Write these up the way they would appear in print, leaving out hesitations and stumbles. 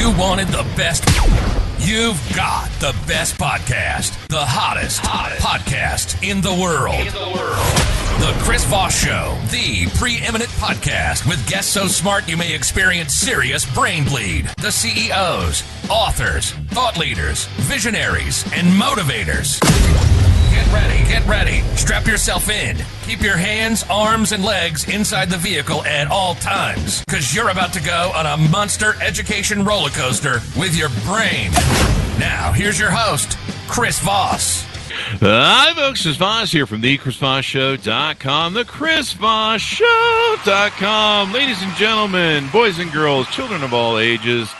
You wanted the best. You've got the best podcast. The hottest podcast in the world. The Chris Voss Show, the preeminent podcast with guests so smart you may experience serious brain bleed. The CEOs, authors, thought leaders, visionaries, and motivators. Get ready. Strap yourself in. Keep your hands, arms, and legs inside the vehicle at all times, because you're about to go on a monster education roller coaster with your brain. Now, here's your host, Chris Voss. Hi, folks. Chris Voss here from thechrisvossshow.com, thechrisvossshow.com. Ladies and gentlemen, boys and girls, children of all ages.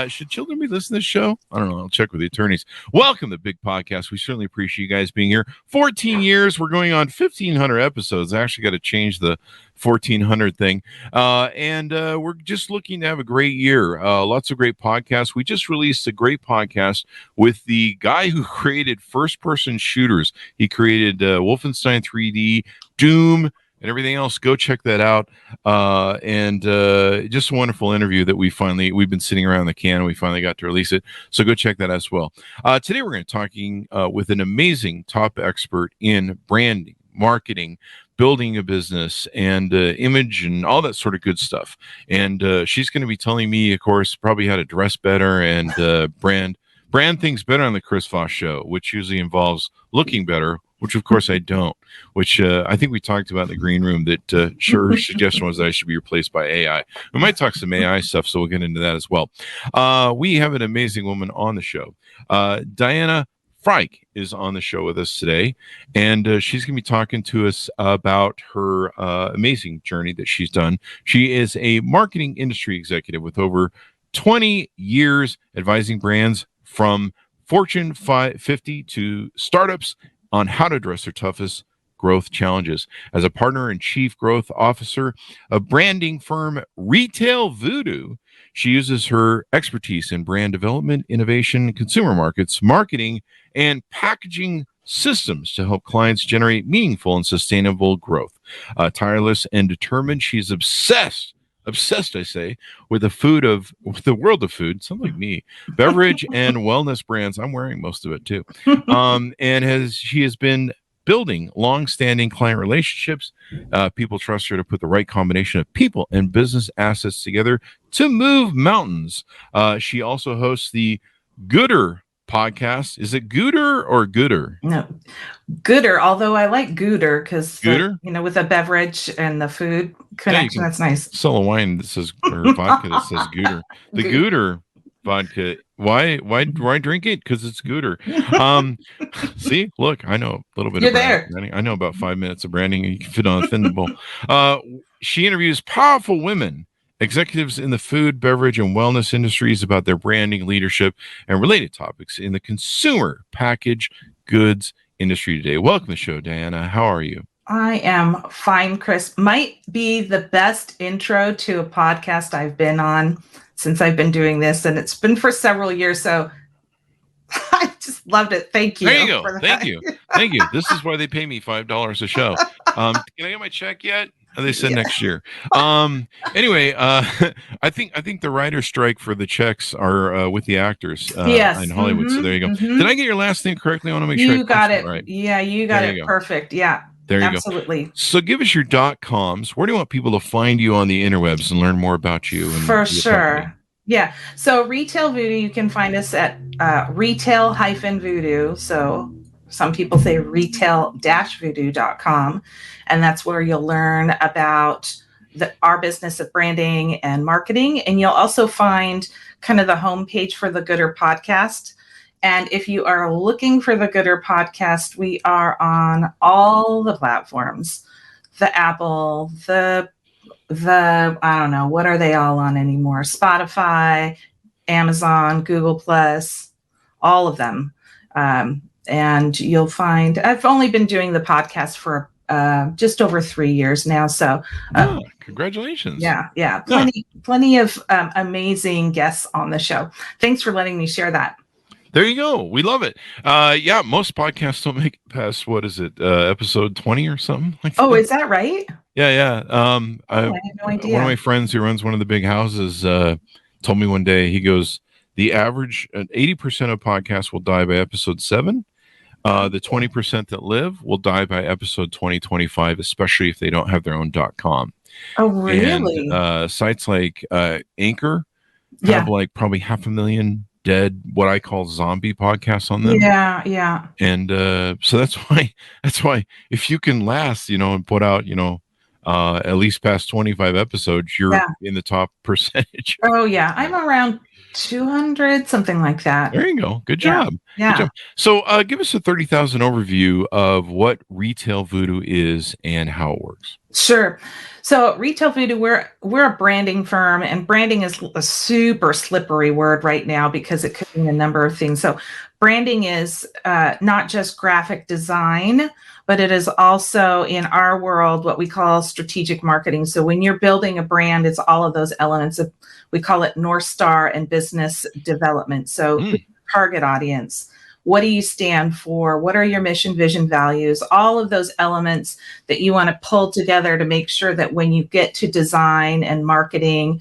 Should children be listening to this show? I don't know. I'll check with the attorneys. Welcome to Big Podcast. We certainly appreciate you guys being here. 14 years. We're going on 1,500 episodes. I actually got to change the 1,400 thing. And we're just looking to have a great year. Lots of great podcasts. We just released a great podcast with the guy who created first-person shooters. He created Wolfenstein 3D, Doom, and everything else. Go check that out. And just a wonderful interview that we've been sitting around the can and we finally got to release it. So go check that as well. Today we're going to be talking with an amazing top expert in branding, marketing, building a business, and image and all that sort of good stuff. And she's going to be telling me, of course, probably how to dress better and brand things better on the Chris Voss Show, which usually involves looking better, which of course I don't, which I think we talked about in the green room that her suggestion was that I should be replaced by AI. We might talk some AI stuff, so we'll get into that as well. We have an amazing woman on the show. Diana Fryc is on the show with us today, and she's going to be talking to us about her amazing journey that she's done. She is a marketing industry executive with over 20 years advising brands from Fortune 50 to startups on how to address their toughest growth challenges. As a partner and chief growth officer of branding firm Retail Voodoo, she uses her expertise in brand development, innovation, consumer markets, marketing, and packaging systems to help clients generate meaningful and sustainable growth. Tireless and determined, she's obsessed, I say, with the world of food. Sounds like me. Beverage and wellness brands. I'm wearing most of it too. And she has been building long-standing client relationships. People trust her to put the right combination of people and business assets together to move mountains. She also hosts the Gooder podcast. Is it Gooder or Gooder? No, Gooder. Although I like Gooder because with the beverage and the food connection, that's nice. Sell a wine that says or vodka that says Gooder. The Gooder vodka. Why drink it? Because it's Gooder. See, look, I know a little bit of branding. I know about 5 minutes of branding, and you can fit on a thin bowl. She interviews powerful women, executives in the food, beverage, and wellness industries about their branding, leadership, and related topics in the consumer packaged goods industry today. Welcome to the show, Diana. How are you? I am fine, Chris. Might be the best intro to a podcast I've been on since I've been doing this, and it's been for several years, so I just loved it. Thank you. There you go. Thank you. This is why they pay me $5 a show. Can I get my check yet? They said next year. Anyway, I think the writer's strike for the checks are with the actors in Hollywood. Mm-hmm. So there you go. Mm-hmm. Did I get your last name correctly? I want to make sure you got it right. Yeah, you got it perfect. Yeah. There you Absolutely. go. So give us your .coms. Where do you want people to find you on the interwebs and learn more about you? For sure. Company? Yeah. So Retail Voodoo, you can find us at retail-voodoo. So some people say retail-voodoo.com. And that's where you'll learn about our business of branding and marketing. And you'll also find kind of the homepage for the Gooder podcast. And if you are looking for the Gooder podcast, we are on all the platforms, the Apple, the I don't know, what are they all on anymore? Spotify, Amazon, Google+, all of them. And you'll find, I've only been doing the podcast for just over 3 years now. So congratulations. Yeah. Plenty of amazing guests on the show. Thanks for letting me share that. There you go. We love it. Most podcasts don't make it past, what is it, episode 20 or something like that. Oh, is that right? Yeah. I had no idea. One of my friends who runs one of the big houses told me one day, he goes, the average 80% of podcasts will die by episode 7. The 20% that live will die by episode 2025, especially if they don't have their own .com. Oh, really? And sites like Anchor Yeah. have like probably 500,000 dead, what I call zombie podcasts on them. Yeah. Yeah. And so that's why if you can last, and put out, at least past 25 episodes, you're in the top percentage. Oh, yeah. I'm around 200, something like that. There you go. Good job. Yeah. Good job. So give us a 30,000 overview of what Retail Voodoo is and how it works. Sure. So Retail Voodoo, we're a branding firm, and branding is a super slippery word right now because it could mean a number of things. So branding is not just graphic design, but it is also, in our world, what we call strategic marketing. So when you're building a brand, it's all of those elements of, we call it North Star and business development. So target audience, what do you stand for? What are your mission, vision, values? All of those elements that you want to pull together to make sure that when you get to design and marketing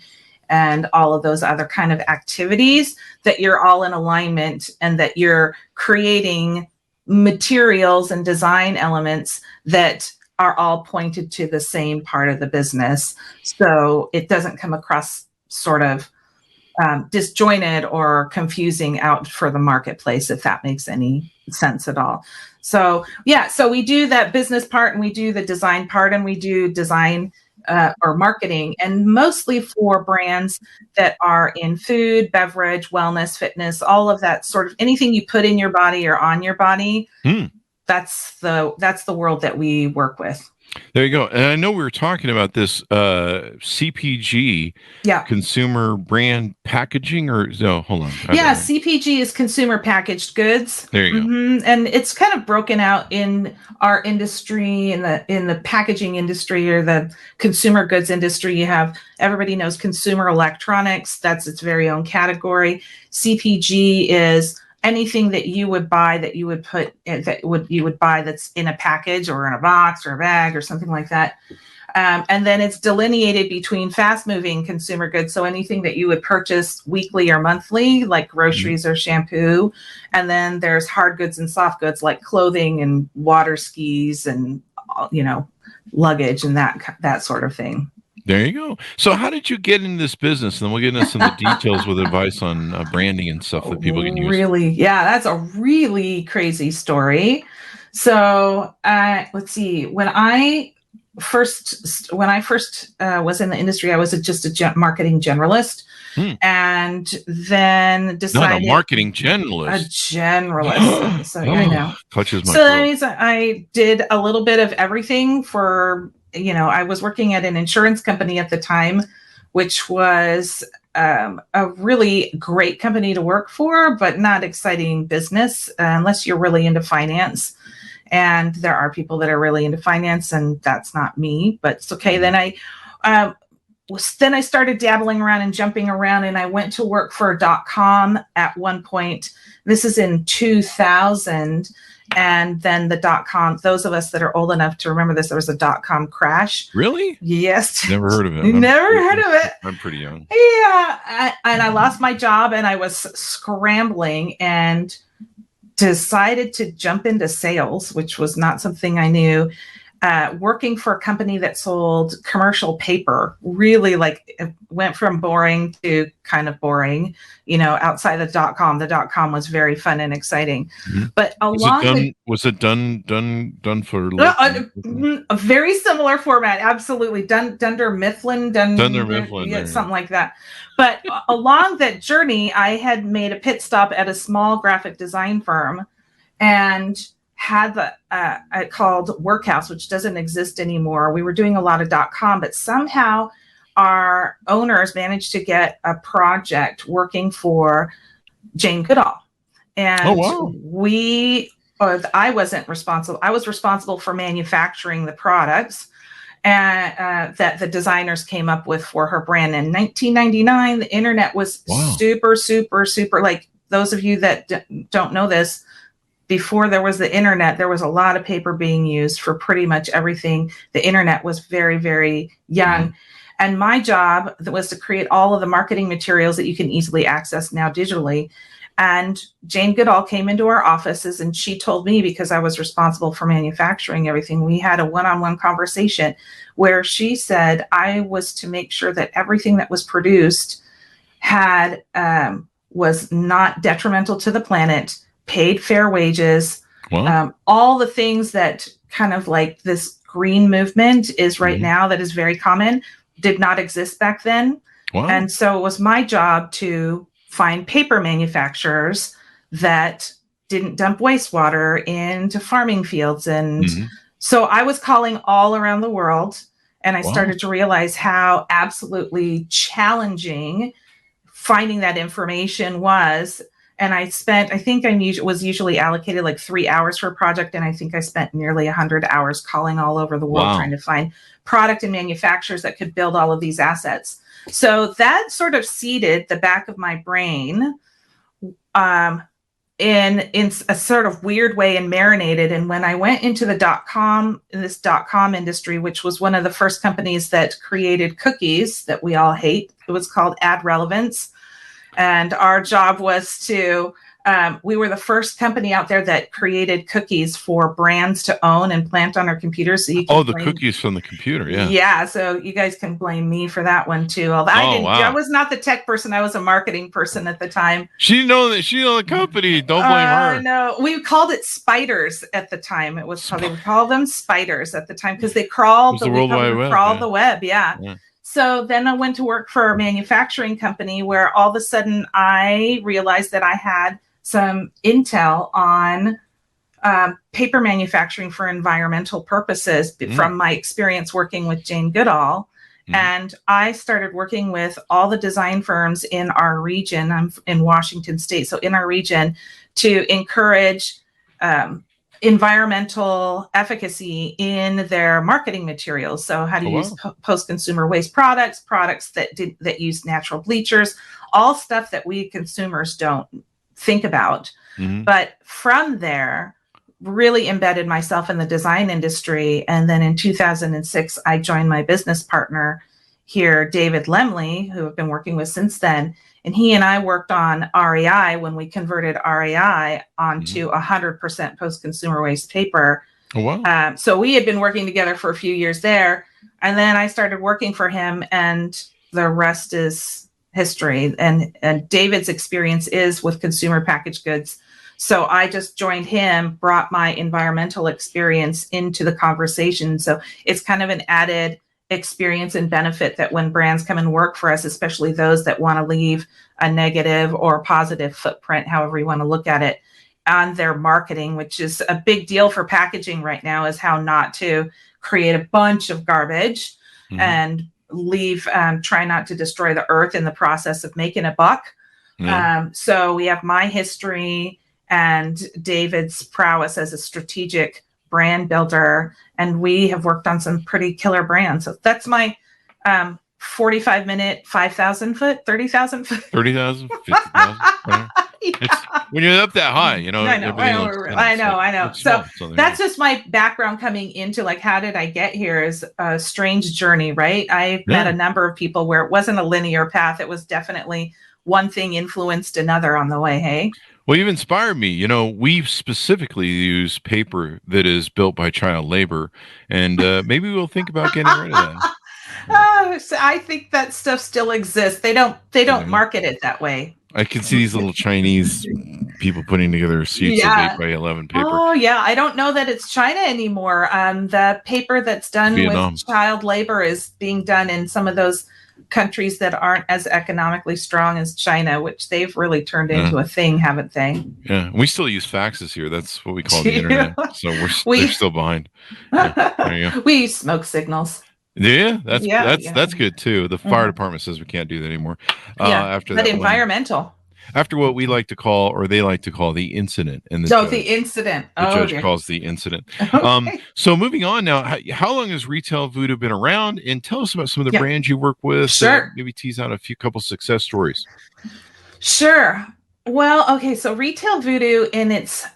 and all of those other kind of activities, that you're all in alignment and that you're creating materials and design elements that are all pointed to the same part of the business. So it doesn't come across sort of disjointed or confusing out for the marketplace, if that makes any sense at all. So so we do that business part, and we do the design part, and we do design or marketing, and mostly for brands that are in food, beverage, wellness, fitness, all of that sort of anything you put in your body or on your body. That's the world that we work with. There you go. And I know we were talking about this CPG, consumer brand packaging, or no, hold on. CPG is consumer packaged goods. There you go. And it's kind of broken out in our industry, in the packaging industry or the consumer goods industry. You have, everybody knows consumer electronics. That's its very own category. CPG is anything that you would buy that you would put you would buy that's in a package or in a box or a bag or something like that. And then it's delineated between fast moving consumer goods. So anything that you would purchase weekly or monthly, like groceries or shampoo. And then there's hard goods and soft goods like clothing and water skis and, luggage and that sort of thing. There you go. So how did you get into this business? And then we'll get into some of the details with advice on branding and stuff that people can use. Really? Yeah, that's a really crazy story. So let's see. When I first was in the industry, I was just a marketing generalist. And then decided... Not a marketing generalist. A generalist. So I know. Clutches my so that means I did a little bit of everything for... I was working at an insurance company at the time, which was a really great company to work for, but not exciting business unless you're really into finance. And there are people that are really into finance, and that's not me, but it's okay. Then I started dabbling around and jumping around, and I went to work for .com at one point. This is in 2000. And then the .com, those of us that are old enough to remember this, there was a .com crash. Really? Yes. Never heard of it. Never heard of it. I'm pretty young. Yeah. And I lost my job, and I was scrambling and decided to jump into sales, which was not something I knew. Working for a company that sold commercial paper, really it went from boring to kind of boring, outside the .com. The .com was very fun and exciting. But was it done for a very similar format? Absolutely. Dunder Mifflin, something like that. But along that journey, I had made a pit stop at a small graphic design firm and had called Workhouse, which doesn't exist anymore. We were doing a lot of .com, but somehow our owners managed to get a project working for Jane Goodall. And I wasn't responsible. I was responsible for manufacturing the products that the designers came up with for her brand. In 1999, the internet was super, super, super, like those of you that don't know this, before there was the internet, there was a lot of paper being used for pretty much everything. The internet was very, very young. And my job was to create all of the marketing materials that you can easily access now digitally. And Jane Goodall came into our offices and she told me, because I was responsible for manufacturing everything, we had a one-on-one conversation where she said I was to make sure that everything that was produced had was not detrimental to the planet, paid fair wages, all the things that kind of like this green movement is right now that is very common, did not exist back then. And so it was my job to find paper manufacturers that didn't dump wastewater into farming fields. And so I was calling all around the world, and I started to realize how absolutely challenging finding that information was. And I spent, I think was usually allocated like 3 hours for a project. And I think I spent nearly 100 hours calling all over the world trying to find product and manufacturers that could build all of these assets. So that sort of seeded the back of my brain in a sort of weird way and marinated. And when I went into the .com industry, which was one of the first companies that created cookies that we all hate, it was called Ad Relevance. And our job was to, we were the first company out there that created cookies for brands to own and plant on our computers. So you can the cookies from the computer. Yeah. Yeah. So you guys can blame me for that one too. Although I was not the tech person. I was a marketing person at the time. She didn't know the company. Don't blame her. No, we called it spiders at the time. It was they would call them spiders at the time because they crawled the World Wide Web. Crawled the web. Yeah. So then I went to work for a manufacturing company where all of a sudden I realized that I had some intel on paper manufacturing for environmental purposes from my experience working with Jane Goodall. And I started working with all the design firms in our region. I'm in Washington State. So in our region to encourage environmental efficacy in their marketing materials. So how to use post-consumer waste products that use natural bleachers, all stuff that we consumers don't think about. But from there, really embedded myself in the design industry. And then in 2006, I joined my business partner here, David Lemley, who I've been working with since then. And he and I worked on REI when we converted REI onto 100% post-consumer waste paper. So we had been working together for a few years there. And then I started working for him, and the rest is history. And David's experience is with consumer packaged goods. So I just joined him, brought my environmental experience into the conversation. So it's kind of an added experience and benefit that when brands come and work for us, especially those that want to leave a negative or positive footprint, however you want to look at it, on their marketing, which is a big deal for packaging right now, is how not to create a bunch of garbage and leave, try not to destroy the earth in the process of making a buck. So we have my history and David's prowess as a strategic brand builder, and we have worked on some pretty killer brands. So that's my 45-minute, 5,000 foot, 30,000 foot, 30,000, 50,000. When you're up that high, you know. I know. So that's just my background coming into like, how did I get here? Is a strange journey, right? I've met a number of people where it wasn't a linear path. It was definitely one thing influenced another on the way. Hey. Well, you've inspired me. You know, we specifically use paper that is built by child labor, and maybe we'll think about getting rid of that. So I think that stuff still exists. They don't market it that way. I can see these little Chinese people putting together sheets of 8x11 paper. Oh yeah, I don't know that it's China anymore. The paper that's done with child labor is being done in some of those countries that aren't as economically strong as China, which they've really turned into a thing, haven't they? Yeah, we still use faxes here. That's what we call the internet. So they're still behind. Yeah, there you go. We use smoke signals. Yeah, that's good too. The fire department says we can't do that anymore. After that, environmental. After what we like to call, or they like to call, the incident, and the incident. The judge calls the incident. Okay. So moving on now, how long has Retail Voodoo been around? And tell us about some of the brands you work with. Sure. Maybe tease out a couple success stories. Sure. Well, okay. So Retail Voodoo in its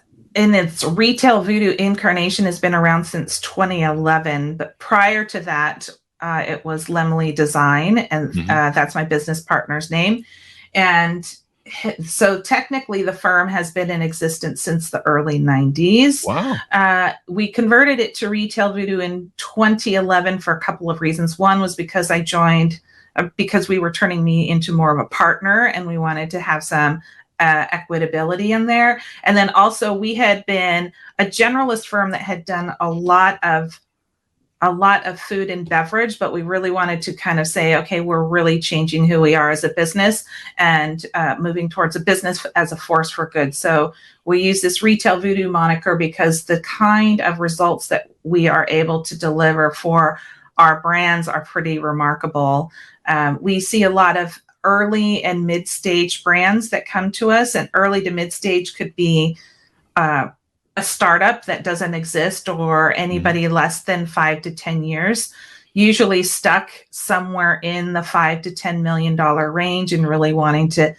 Retail Voodoo incarnation has been around since 2011. But prior to that, it was Lemley Design, and that's my business partner's name. And so technically the firm has been in existence since the early 90s. Wow. We converted it to Retail Voodoo in 2011 for a couple of reasons. One was because I joined, because we were turning me into more of a partner, and we wanted to have some equitability in there. And then also we had been a generalist firm that had done a lot of food and beverage, but we really wanted to kind of say, okay, we're really changing who we are as a business and moving towards a business as a force for good. So we use this Retail Voodoo moniker because the kind of results that we are able to deliver for our brands are pretty remarkable. We see a lot of early and mid-stage brands that come to us, and early to mid-stage could be a startup that doesn't exist, or anybody less than 5 to 10 years, usually stuck somewhere in the $5 to $10 million range and really wanting to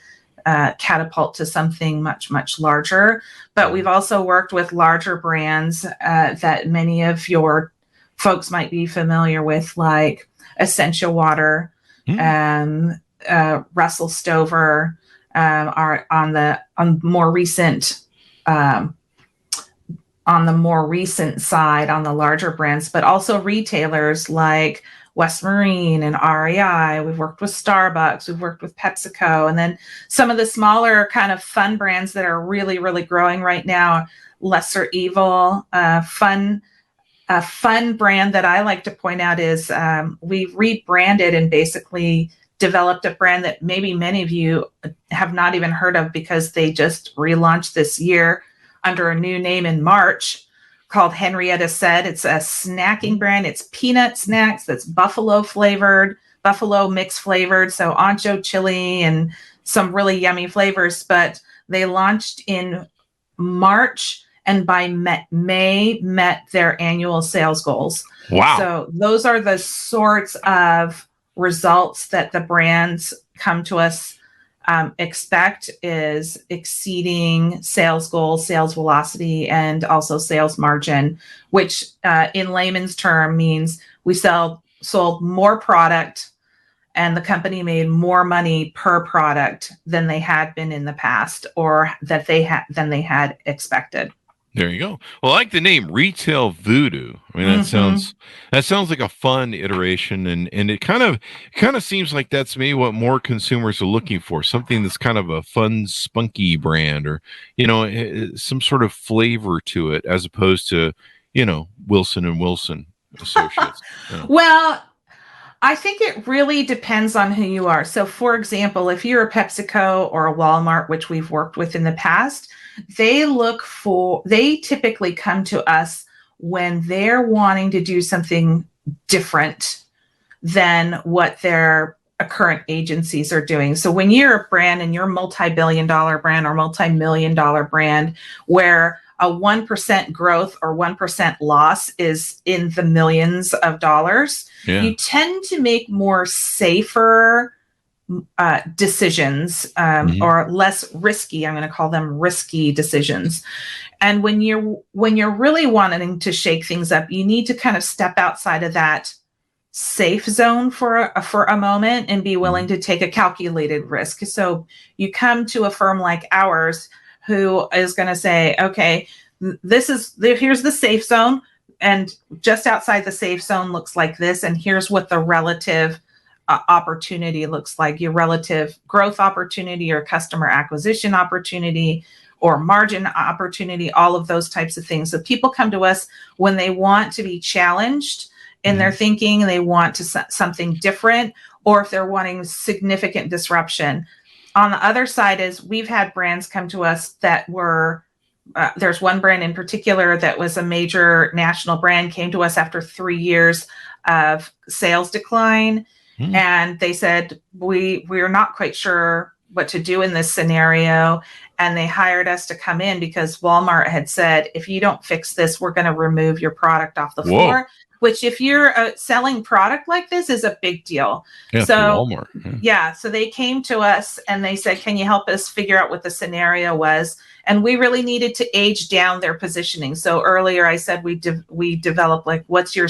catapult to something much, much larger. But we've also worked with larger brands that many of your folks might be familiar with, like Essentia Water, Russell Stover, are on the more recent side, on the larger brands, but also retailers like West Marine and REI. We've worked with Starbucks, we've worked with PepsiCo, and then some of the smaller kind of fun brands that are really, really growing right now. Lesser Evil, a fun brand that I like to point out is we've rebranded and basically developed a brand that maybe many of you have not even heard of, because they just relaunched this year under a new name in March, called Henrietta Said. It's a snacking brand. It's peanut snacks that's buffalo mix flavored. So ancho chili and some really yummy flavors. But they launched in March, and by May met their annual sales goals. Wow. So those are the sorts of results that the brands come to us expect, is exceeding sales goals, sales velocity, and also sales margin, which in layman's term means we sold more product, and the company made more money per product than they had been in the past, or than they had expected. There you go. Well, I like the name Retail Voodoo. I mean, that sounds like a fun iteration, and it kind of seems like that's maybe what more consumers are looking for. Something that's kind of a fun, spunky brand, or some sort of flavor to it, as opposed to Wilson and Wilson Associates. Well, I think it really depends on who you are. So, for example, if you're a PepsiCo or a Walmart, which we've worked with in the past, they typically come to us when they're wanting to do something different than what their current agencies are doing. So when you're a brand and you're a multi-billion-dollar brand or multi-million-dollar brand, where a 1% growth or 1% loss is in the millions of dollars, you tend to make more safer decisions, or less risky. I'm going to call them risky decisions. And when you're really wanting to shake things up, you need to kind of step outside of that safe zone for a moment and be willing to take a calculated risk. So you come to a firm like ours, who is going to say, okay, here's the safe zone, and just outside the safe zone looks like this, and here's what the relative opportunity looks like, your relative growth opportunity or customer acquisition opportunity or margin opportunity, all of those types of things. So people come to us when they want to be challenged in their thinking, and they want something different, or if they're wanting significant disruption. On the other side is we've had brands come to us that were, there's one brand in particular that was a major national brand, came to us after 3 years of sales decline. And they said, we're not quite sure what to do in this scenario. And they hired us to come in because Walmart had said, if you don't fix this, we're going to remove your product off the floor, which if you're selling product like this is a big deal. Yeah, so Walmart. So they came to us and they said, can you help us figure out what the scenario was? And we really needed to age down their positioning. So earlier I said we developed, like, what's your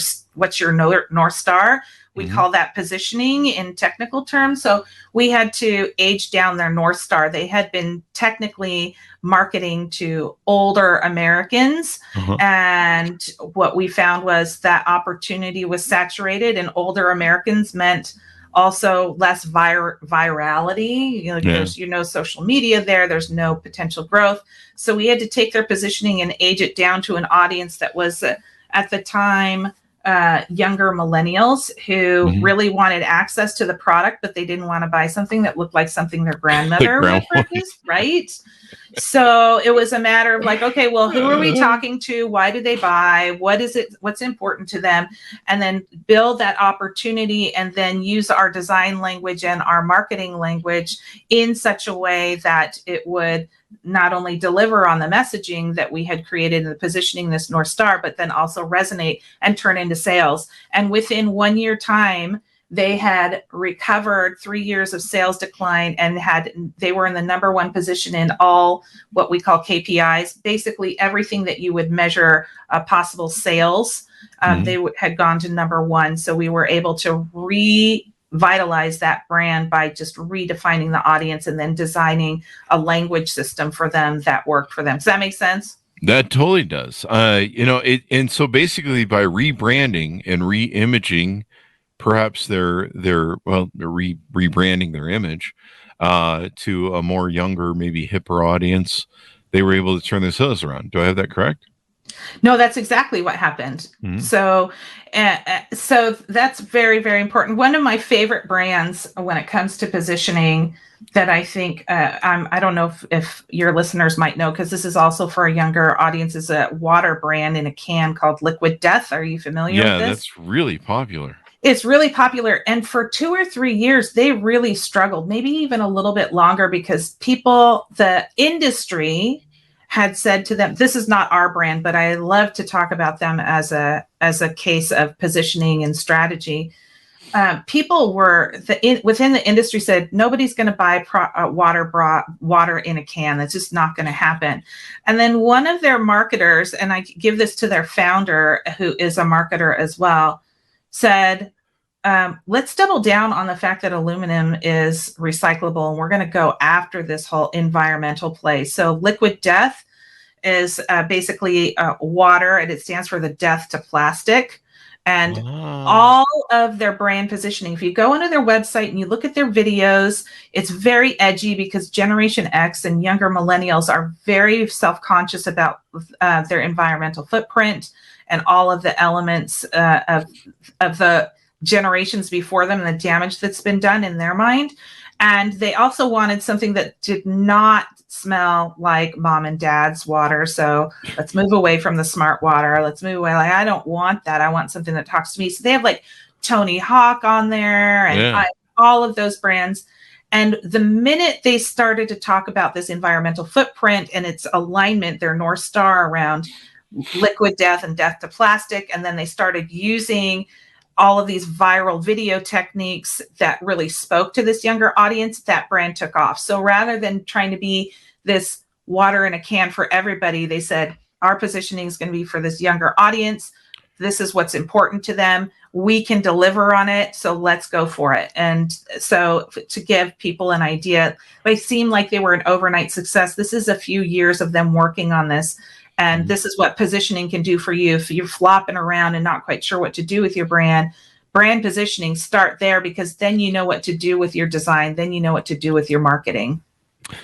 North Star? We call that positioning in technical terms. So we had to age down their North Star. They had been technically marketing to older Americans. And what we found was that opportunity was saturated, and older Americans meant also less virality. There's social media there's no potential growth. So we had to take their positioning and age it down to an audience that was at the time younger millennials who really wanted access to the product, but they didn't want to buy something that looked like something their grandmother would purchase, right? So it was a matter of like, okay, well, who are we talking to? Why do they buy? What is it? What's important to them? And then build that opportunity, and then use our design language and our marketing language in such a way that it would not only deliver on the messaging that we had created in the positioning, this North Star, but then also resonate and turn into sales. And within 1 year time, they had recovered 3 years of sales decline, and they were in the number one position in all what we call KPIs, basically everything that you would measure possible sales. They had gone to number one. So we were able to revitalize that brand by just redefining the audience and then designing a language system for them that worked for them. Does that make sense? That totally does. And so basically by rebranding and re-imaging, perhaps they're rebranding their image to a more younger, maybe hipper audience, they were able to turn their sales around. Do I have that correct? No, that's exactly what happened. So that's very, very important. One of my favorite brands when it comes to positioning that I think I don't know if your listeners might know, because this is also for a younger audience, is a water brand in a can called Liquid Death. Are you familiar with this? Yeah, that's really popular. It's really popular. And for 2 or 3 years, they really struggled, maybe even a little bit longer, because the industry had said to them, this is not our brand, but I love to talk about them as a case of positioning and strategy. People within the industry said, nobody's going to buy water in a can. That's just not going to happen. And then one of their marketers, and I give this to their founder, who is a marketer as well, said, let's double down on the fact that aluminum is recyclable, and we're going to go after this whole environmental play. So Liquid Death is basically water, and it stands for the death to plastic. And all of their brand positioning, if you go onto their website and you look at their videos, it's very edgy, because Generation X and younger millennials are very self-conscious about their environmental footprint and all of the elements of the generations before them and the damage that's been done in their mind. And they also wanted something that did not smell like mom and dad's water. So let's move away from the smart water. Let's move away. Like, I don't want that. I want something that talks to me. So they have like Tony Hawk on there and all of those brands. And the minute they started to talk about this environmental footprint and its alignment, their North Star around Liquid Death and death to plastic, and then they started using all of these viral video techniques that really spoke to this younger audience, that brand took off. So rather than trying to be this water in a can for everybody, they said, our positioning is going to be for this younger audience. This is what's important to them. We can deliver on it. So let's go for it. And so to give people an idea, they seem like they were an overnight success. This is a few years of them working on this. And this is what positioning can do for you. If you're flopping around and not quite sure what to do with your brand positioning, start there, because then you know what to do with your design. Then you know what to do with your marketing.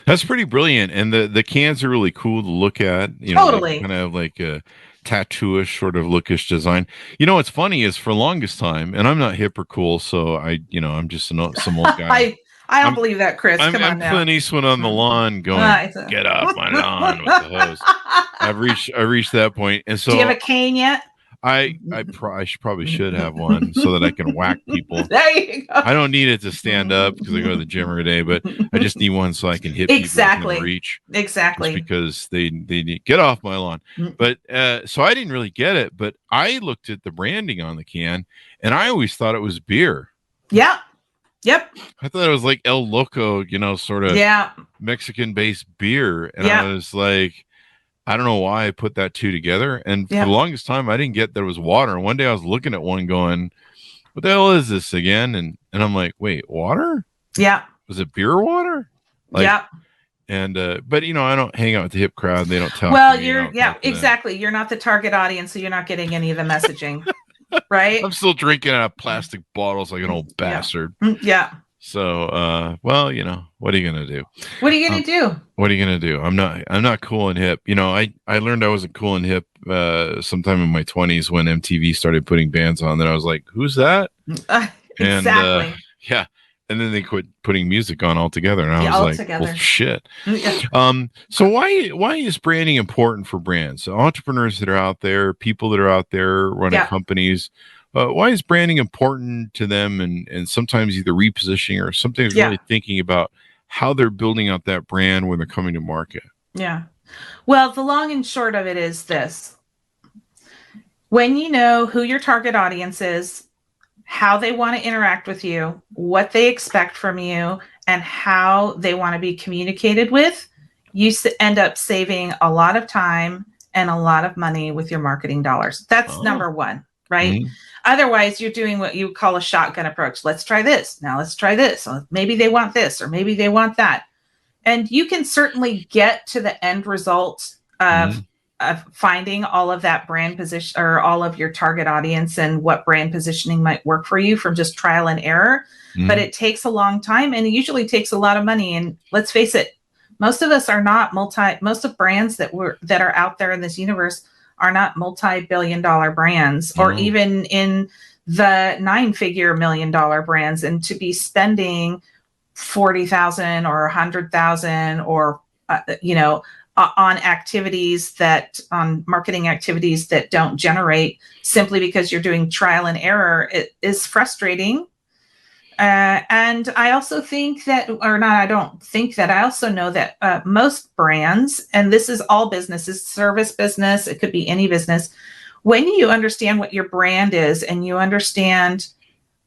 That's pretty brilliant. And the cans are really cool to look at. Totally. Kind of like a tattooish sort of lookish design. What's funny is for longest time, and I'm not hip or cool, so I'm just some old guy. I don't believe that, Chris. I'm now. Clint Eastwood on the lawn going, get off my lawn with the hose. I reached that point. And so, do you have a cane yet? I probably should have one so that I can whack people. There you go. I don't need it to stand up because I go to the gym every day, but I just need one so I can hit people within reach. Exactly. Just because they need get off my lawn. But so I didn't really get it, but I looked at the branding on the can and I always thought it was beer. Yeah. Yep. I thought it was like El Loco, sort of Mexican-based beer. And I was like, I don't know why I put that two together. And for the longest time, I didn't get that it was water. And one day I was looking at one going, what the hell is this again? And I'm like, wait, water? Yeah. Was it beer water? Like, Yeah. and but I don't hang out with the hip crowd. They don't talk Well, to me. I don't yeah, talk to them. exactly. You're not the target audience, so you're not getting any of the messaging, right? I'm still drinking out of plastic bottles like an old bastard. Yeah. So, well, what are you gonna do? What are you gonna do? What are you gonna do? I'm not cool and hip. I learned I wasn't cool and hip sometime in my 20s when MTV started putting bands on. Then I was like, who's that? Exactly. And yeah. And then they quit putting music on altogether, and I was like, well, shit. Yeah. So why is branding important for brands? So entrepreneurs that are out there, people that are out there running companies, why is branding important to them? And sometimes either repositioning or sometimes really thinking about how they're building out that brand when they're coming to market. Yeah. Well, the long and short of it is this: when you know who your target audience is, how they want to interact with you, what they expect from you, and how they want to be communicated with, you end up saving a lot of time and a lot of money with your marketing dollars. That's number one, right? Mm-hmm. Otherwise, you're doing what you call a shotgun approach. Let's try this. Now let's try this. Maybe they want this, or maybe they want that. And you can certainly get to the end result of finding all of that brand position or all of your target audience and what brand positioning might work for you from just trial and error. But it takes a long time, and it usually takes a lot of money. And let's face it, most of us are not most of brands that are out there in this universe are not multi-billion-dollar brands, or even in the 9-figure million-dollar brands. And to be spending $40,000 or $100,000 or on marketing activities that don't generate, simply because you're doing trial and error, it is frustrating. And I also think that, I also know that most brands, and this is all businesses, service business, it could be any business, when you understand what your brand is and you understand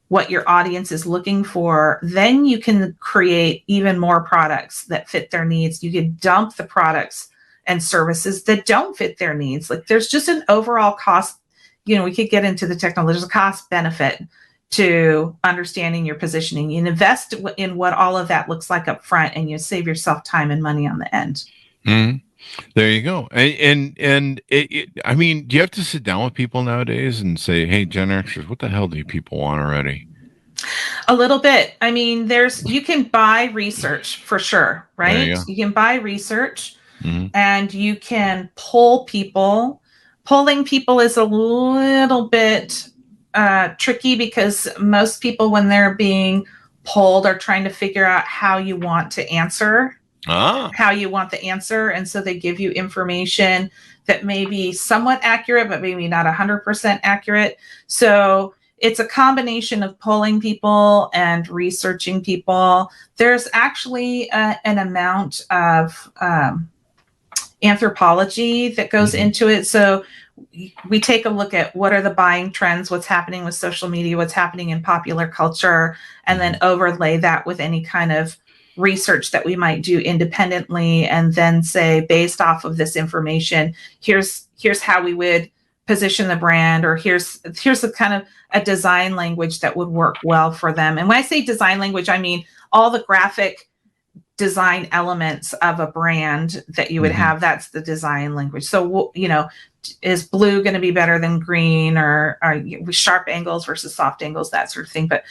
what your audience is looking for, then you can create even more products that fit their needs. You can dump the products and services that don't fit their needs. Like, there's just an overall cost. We could get into the technology. There's a cost benefit to understanding your positioning. You invest in what all of that looks like up front, and you save yourself time and money on the end. Mm-hmm. There you go. And I mean, do you have to sit down with people nowadays and say, hey, Gen Xers, what the hell do you people want already? A little bit. I mean, you can buy research for sure, right? You can buy research, and you can poll people. Polling people is a little bit tricky, because most people, when they're being polled, are trying to figure out how you want to answer. How you want the answer. And so they give you information that may be somewhat accurate, but maybe not 100% accurate. So it's a combination of polling people and researching people. There's actually an amount of anthropology that goes into it. So we take a look at what are the buying trends, what's happening with social media, what's happening in popular culture, and then overlay that with any kind of research that we might do independently, and then say, based off of this information, here's how we would position the brand, or here's a kind of a design language that would work well for them. And when I say design language, I mean all the graphic design elements of a brand that you would have. That's the design language. So is blue going to be better than green, or sharp angles versus soft angles, that sort of thing. But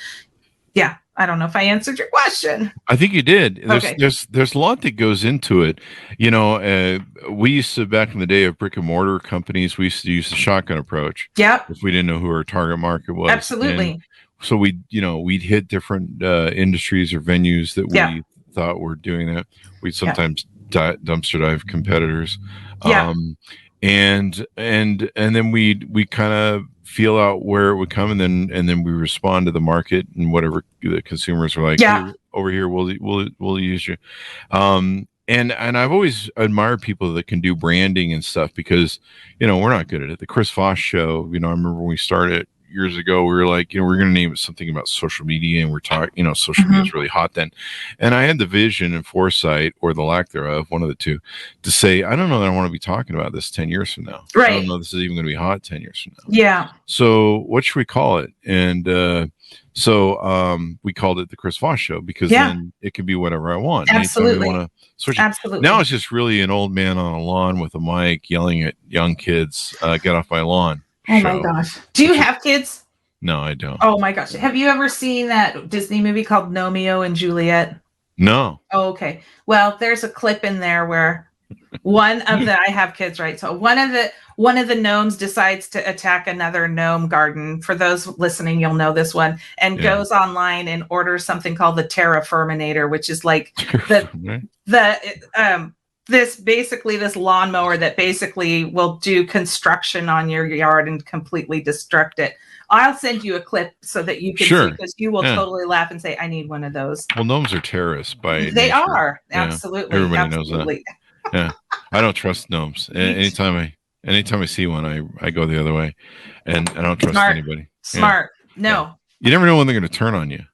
yeah, I don't know if I answered your question. I think you did. There's a lot that goes into it. We used to, back in the day of brick and mortar companies, we used to use the shotgun approach. Yep. If we didn't know who our target market was. Absolutely. And so we'd hit different industries or venues that we thought were doing that. We'd sometimes dumpster dive competitors. And then we kind of feel out where it would come, and then we respond to the market and whatever the consumers are like. Hey, over here, we'll use you. And I've always admired people that can do branding and stuff, because we're not good at it. The Chris Voss show, I remember when we started, years ago, we were like, we're going to name it something about social media, and we're talking, social media is really hot then. And I had the vision and foresight, or the lack thereof, one of the two, to say, I don't know that I want to be talking about this 10 years from now. Right. I don't know this is even going to be hot 10 years from now. Yeah. So what should we call it? And so we called it the Chris Voss Show, because then it can be whatever I want. Absolutely. Anytime we want to switch. Absolutely. Now it's just really an old man on a lawn with a mic yelling at young kids, get off my lawn. Oh my gosh. Do you have kids? No, I don't. Oh my gosh. Have you ever seen that Disney movie called Romeo and Juliet? No. Oh, okay. Well, there's a clip in there where one of the I have kids, right? So one of the gnomes decides to attack another gnome garden. For those listening, you'll know this one, and goes online and orders something called the Terraforminator, which is like this lawnmower that basically will do construction on your yard and completely destruct it. I'll send you a clip so that you can see, because you will totally laugh and say, I need one of those. Well, gnomes are terrorists by They nature. are. Absolutely. Everybody knows that. Yeah. I don't trust gnomes. Anytime I see one, I go the other way, and I don't trust anybody. Smart. No. Yeah. You never know when they're going to turn on you.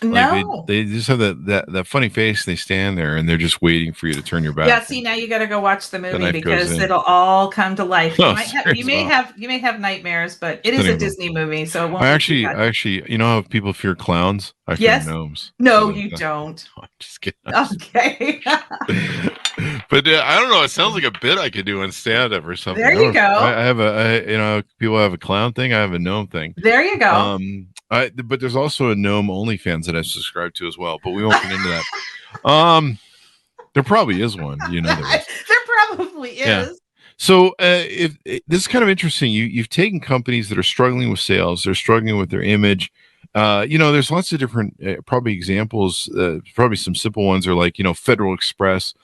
Like no. they just have that funny face. They stand there and they're just waiting for you to turn your back. Yeah, see, now you got to go watch the movie, because it'll all come to life. You may have nightmares, but it is a Disney movie, so it won't. I actually, how people fear clowns? I fear gnomes. No, you don't. No, I'm just kidding. Okay. But I don't know. It sounds like a bit I could do on stand-up or something. There you go. I have people have a clown thing. I have a gnome thing. There you go. But there's also a gnome OnlyFans that I subscribe to as well, but we won't get into that. There probably is one, there probably is. Yeah. So if this is kind of interesting, you've taken companies that are struggling with sales, they're struggling with their image. There's lots of different probably examples. Probably some simple ones are like, Federal Express,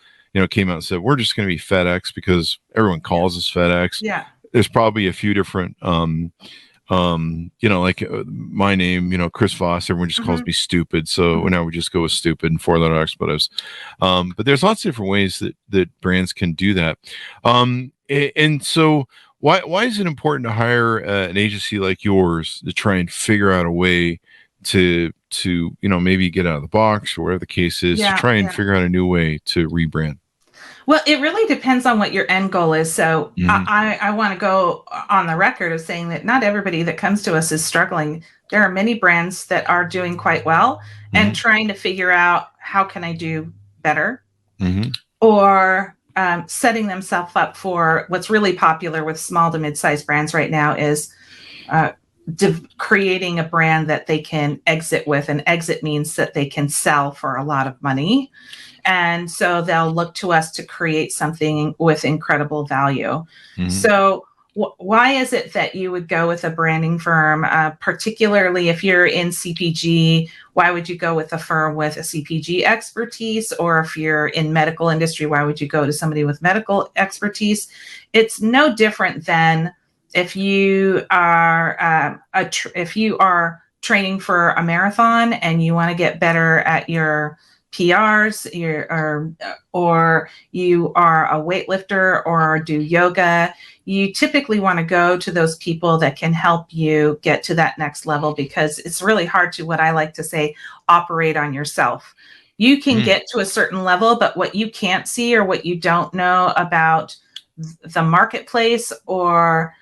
came out and said, we're just going to be FedEx because everyone calls us FedEx. Yeah. There's probably a few different like my name, Chris Voss, everyone just calls me stupid. So now we just go with stupid and 4-letter expletives. But there's lots of different ways that brands can do that. And so why is it important to hire an agency like yours to try and figure out a way to maybe get out of the box, or whatever the case is, to try and figure out a new way to rebrand? Well, it really depends on what your end goal is. So I want to go on the record of saying that not everybody that comes to us is struggling. There are many brands that are doing quite well and trying to figure out, how can I do better? Or setting themselves up for what's really popular with small to mid-sized brands right now is creating a brand that they can exit with. And exit means that they can sell for a lot of money. And so they'll look to us to create something with incredible value. So why is it that you would go with a branding firm, particularly if you're in CPG? Why would you go with a firm with a CPG expertise? Or if you're in medical industry, why would you go to somebody with medical expertise? It's no different than if you are training for a marathon and you want to get better at your PRs, or you are a weightlifter or do yoga. You typically want to go to those people that can help you get to that next level, because it's really hard to, what I like to say, operate on yourself. You can get to a certain level, but what you can't see or what you don't know about the marketplace, or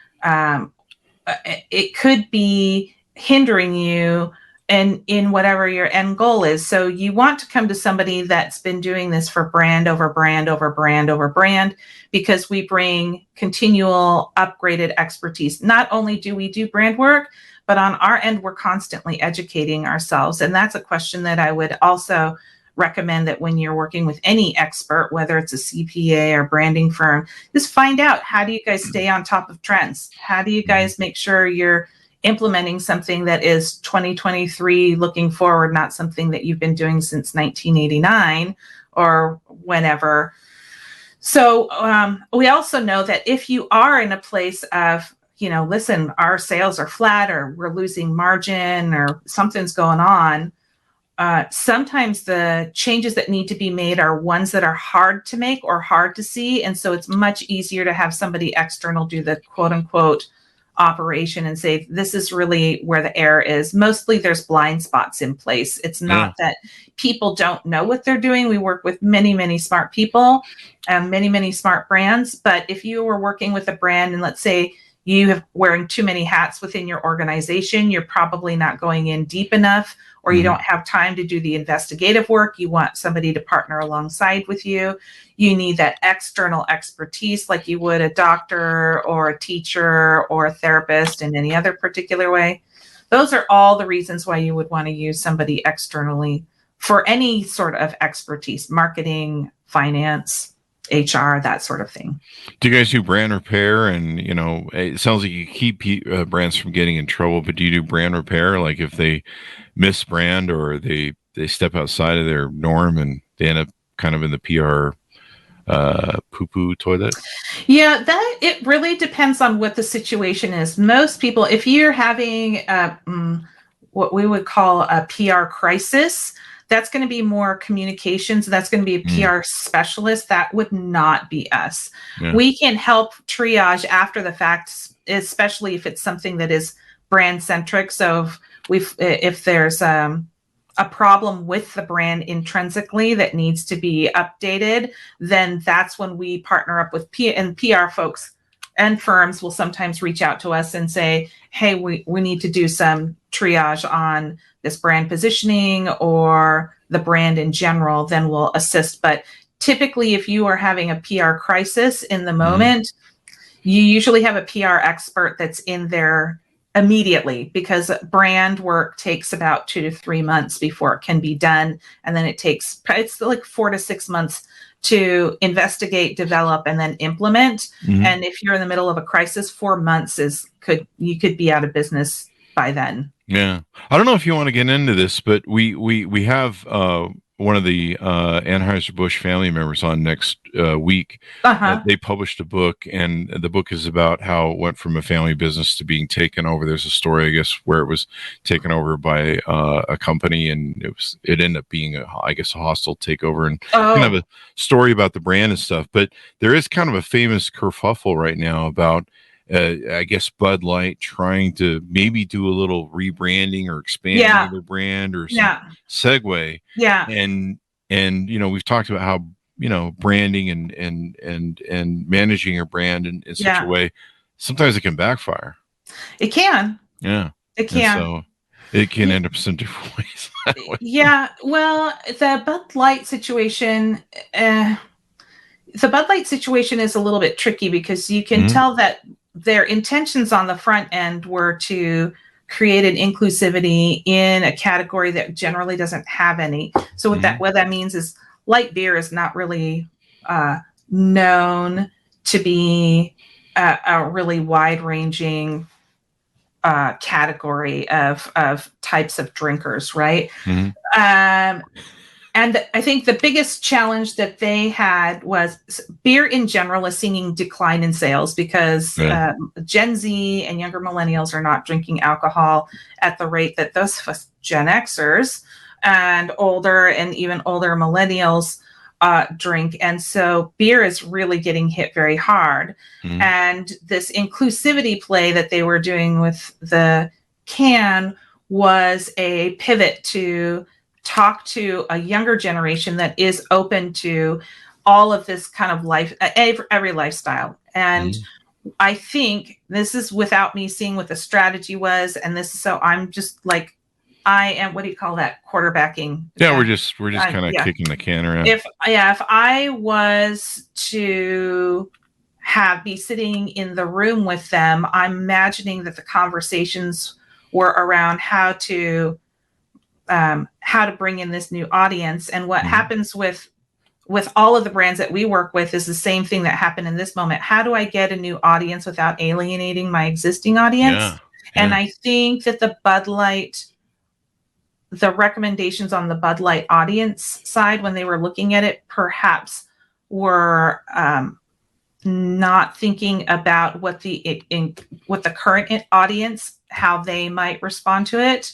it could be hindering you in whatever your end goal is. So you want to come to somebody that's been doing this for brand over brand over brand over brand, because we bring continual upgraded expertise. Not only do we do brand work, but on our end, we're constantly educating ourselves. And that's a question that I would also recommend, that when you're working with any expert, whether it's a CPA or branding firm, just find out, how do you guys stay on top of trends? How do you guys make sure you're implementing something that is 2023 looking forward, not something that you've been doing since 1989 or whenever. So we also know that if you are in a place of, listen, our sales are flat, or we're losing margin, or something's going on, sometimes the changes that need to be made are ones that are hard to make or hard to see. And so it's much easier to have somebody external do the quote unquote operation and say, this is really where the error is. Mostly there's blind spots in place. It's not that people don't know what they're doing. We work with many, many smart people and many, many smart brands. But if you were working with a brand and let's say you have wearing too many hats within your organization, you're probably not going in deep enough, or you don't have time to do the investigative work. You want somebody to partner alongside with you. You need that external expertise like you would a doctor or a teacher or a therapist in any other particular way. Those are all the reasons why you would want to use somebody externally for any sort of expertise, marketing, finance, HR, that sort of thing. Do you guys do brand repair? And, you know, it sounds like you keep brands from getting in trouble, but do you do brand repair? Like if they misbrand or they step outside of their norm and they end up kind of in the PR poo-poo toilet? Yeah, that it really depends on what the situation is. Most people, if you're having what we would call a PR crisis, that's going to be more communications. That's going to be a PR specialist. That would not be us. Yeah. We can help triage after the fact, especially if it's something that is brand centric. So if there's a problem with the brand intrinsically that needs to be updated, then that's when we partner up with PR folks, and firms will sometimes reach out to us and say, hey, we need to do some triage on this brand positioning or the brand in general, then we'll assist. But typically, if you are having a PR crisis in the moment, you usually have a PR expert that's in there immediately, because brand work takes about 2 to 3 months before it can be done. And then it's like 4 to 6 months to investigate, develop, and then implement. And if you're in the middle of a crisis, 4 months you could be out of business by then. Yeah. I don't know if you want to get into this, but we have one of the Anheuser-Busch family members on next week. They published a book, and the book is about how it went from a family business to being taken over. There's a story, I guess, where it was taken over by a company, and it ended up being a hostile takeover, and kind of a story about the brand and stuff. But there is kind of a famous kerfuffle right now about I guess Bud Light trying to maybe do a little rebranding or expanding their brand or some segue. Yeah. And you know, we've talked about how, you know, branding and managing your brand in such a way, sometimes it can backfire. It can. Yeah. It can. And so it can end up some different ways. Yeah. Well, the Bud Light situation, is a little bit tricky, because you can tell that their intentions on the front end were to create an inclusivity in a category that generally doesn't have any. So what that means is light beer is not really known to be a really wide-ranging category of types of drinkers, right? And I think the biggest challenge that they had was beer in general is seeing decline in sales, because Gen Z and younger millennials are not drinking alcohol at the rate that those of us Gen Xers and older and even older millennials drink. And so beer is really getting hit very hard. And this inclusivity play that they were doing with the can was a pivot to talk to a younger generation that is open to all of this kind of life, every lifestyle. And I think this is without me seeing what the strategy was. And this is, so I'm just like, I am, what do you call that? Quarterbacking. Yeah. We're just kind of kicking the can around. If I was to be sitting in the room with them, I'm imagining that the conversations were around how to bring in this new audience. And what happens with all of the brands that we work with is the same thing that happened in this moment. How do I get a new audience without alienating my existing audience? Yeah. And I think that the recommendations on the Bud Light audience side, when they were looking at it, perhaps were not thinking about what the current audience, how they might respond to it.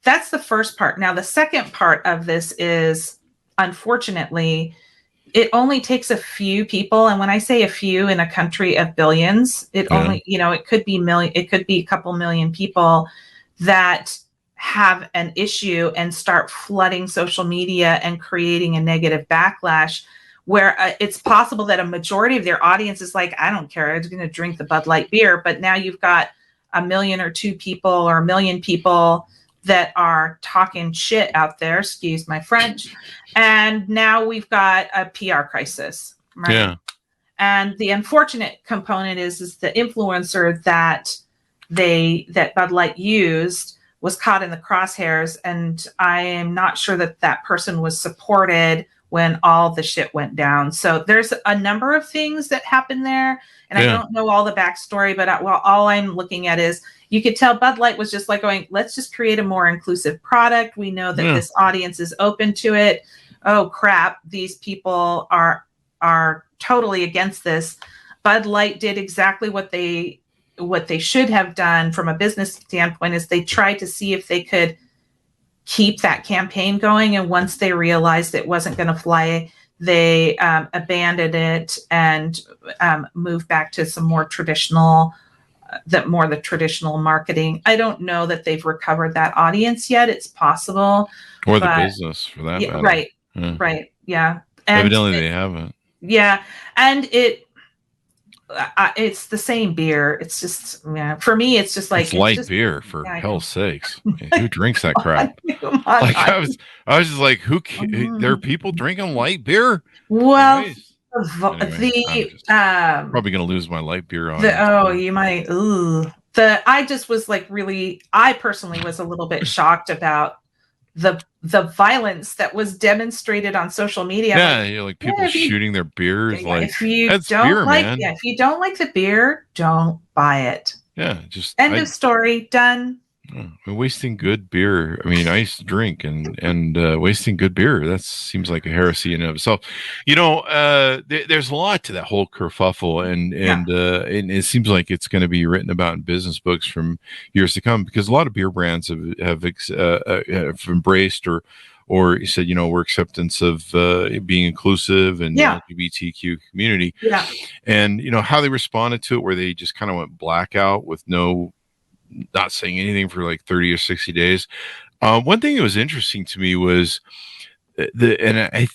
That's the first part. Now, the second part of this is, unfortunately, it only takes a few people, and when I say a few in a country of billions, it only, it could be a couple million people that have an issue and start flooding social media and creating a negative backlash, where it's possible that a majority of their audience is like, I don't care, I'm going to drink the Bud Light beer. But now you've got a million or two people or a million people that are talking shit out there, excuse my French. And now we've got a PR crisis, right? Yeah. And the unfortunate component is the influencer that Bud Light used was caught in the crosshairs. And I am not sure that that person was supported when all the shit went down. So there's a number of things that happened there. And I don't know all the backstory, but all I'm looking at is, you could tell Bud Light was just like going, let's just create a more inclusive product. We know that this audience is open to it. Oh crap, these people are totally against this. Bud Light did exactly what they should have done from a business standpoint, is they tried to see if they could keep that campaign going. And once they realized it wasn't going to fly, they abandoned it and moved back to some more traditional the traditional marketing. I don't know that they've recovered that audience yet. It's possible. Or the business for that matter. Right. Yeah. Right. Yeah. And evidently they haven't. Yeah. And it's the same beer. It's just, for me, it's just like, it's light beer, for hell's sakes. Who drinks that crap? Like I was just like, there are people drinking light beer? Well, Nice. Anyway, I'm probably going to lose my light beer on. You might. I just was like, I personally was a little bit shocked about the violence that was demonstrated on social media. Yeah, like people shooting their beers. Like, if you don't if you don't like the beer, don't buy it. Yeah, just end of story. Done. Wasting good beer. I mean, I used to drink, and wasting good beer, that seems like a heresy in and of itself. There's a lot to that whole kerfuffle, and it seems like it's going to be written about in business books from years to come, because a lot of beer brands have embraced or you said, we're acceptance of being inclusive and the LGBTQ community. Yeah. And how they responded to it, where they just kind of went blackout with not saying anything for like 30 or 60 days. One thing that was interesting to me was I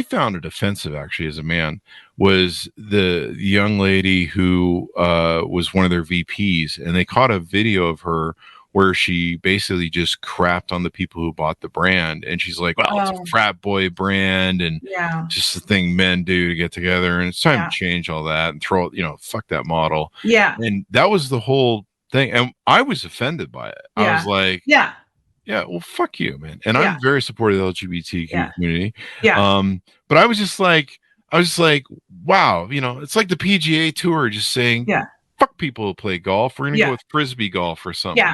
found it offensive, actually, as a man, was the young lady who was one of their VPs, and they caught a video of her where she basically just crapped on the people who bought the brand. And she's like, well, it's a frat boy brand, and just the thing men do to get together. And it's time to change all that and throw, fuck that model. Yeah. And that was the whole thing. And I was offended by it. I was like, well, fuck you, man. And I'm very supportive of the LGBTQ community. Yeah. But I was just like, wow, it's like the PGA Tour just saying, fuck people who play golf. We're gonna go with frisbee golf or something.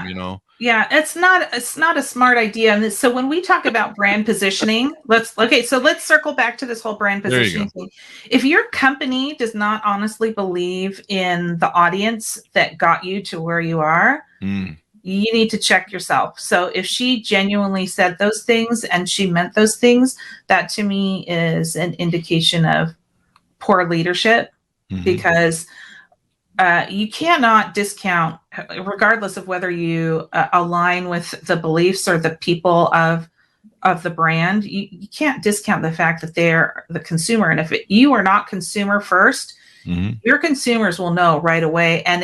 Yeah, it's not a smart idea. And so when we talk about brand positioning, let's circle back to this whole brand positioning thing. If your company does not honestly believe in the audience that got you to where you are, you need to check yourself. So if she genuinely said those things and she meant those things, that to me is an indication of poor leadership, because you cannot discount, regardless of whether you align with the beliefs or the people of the brand. You can't discount the fact that they're the consumer. And if you are not consumer first, your consumers will know right away. And